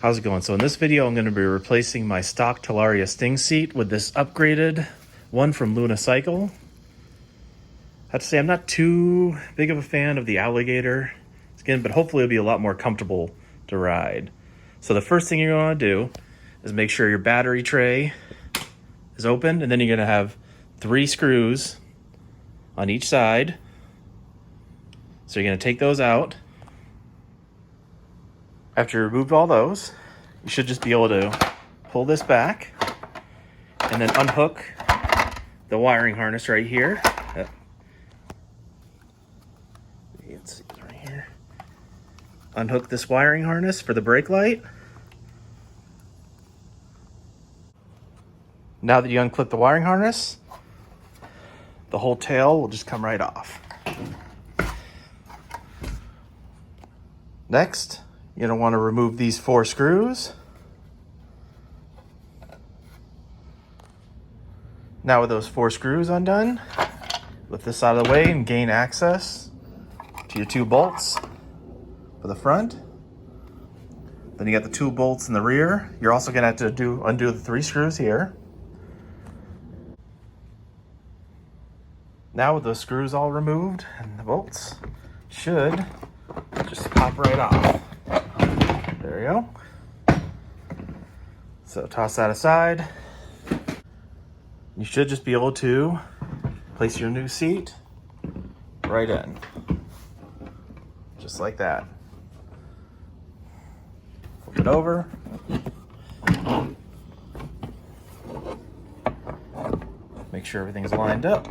How's it going? So in this video, I'm going to be replacing my stock TALARIA Sting seat with this upgraded one from Luna Cycle. I have to say I'm not too big of a fan of the alligator skin, but hopefully it'll be a lot more comfortable to ride. So the first thing you're going to do is make sure your battery tray is open, and then you're going to have 3 screws on each side. So you're going to take those out. After you removed all those, you should just be able to pull this back and then unhook the wiring harness right here. You can see it right here. Unhook this wiring harness for the brake light. Now that you unclip the wiring harness, the whole tail will just come right off. Next, you're going to want to remove these 4 screws. Now with those 4 screws undone, lift this out of the way and gain access to your 2 bolts for the front. Then you got the 2 bolts in the rear. You're also going to have to undo the 3 screws here. Now with those screws all removed and the bolts should just pop right off. There you go. So toss that aside. You should just be able to place your new seat right in. Just like that. Flip it over. Make sure everything's lined up.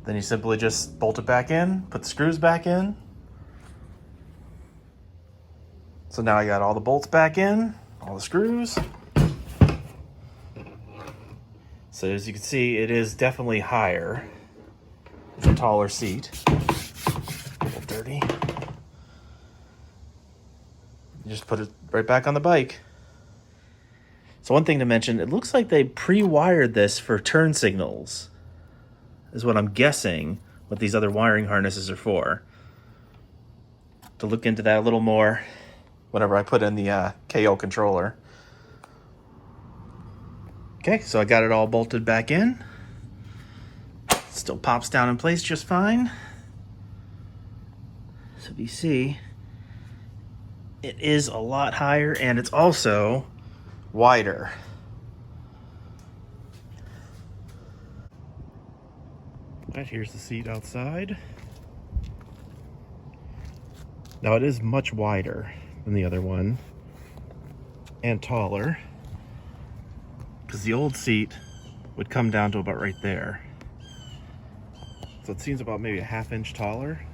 Then you simply just bolt it back in, put the screws back in. So now I got all the bolts back in, all the screws. So as you can see, it is definitely higher. It's a taller seat. A little dirty. You just put it right back on the bike. So one thing to mention, it looks like they pre-wired this for turn signals, is what I'm guessing what these other wiring harnesses are for. To look into that a little more whenever I put in the KO controller. Okay, so I got it all bolted back in. Still pops down in place just fine. So if you see, it is a lot higher and it's also wider. Right, here's the seat outside. Now it is much wider than the other one and taller, because the old seat would come down to about right there. So it seems about maybe a ½ inch taller.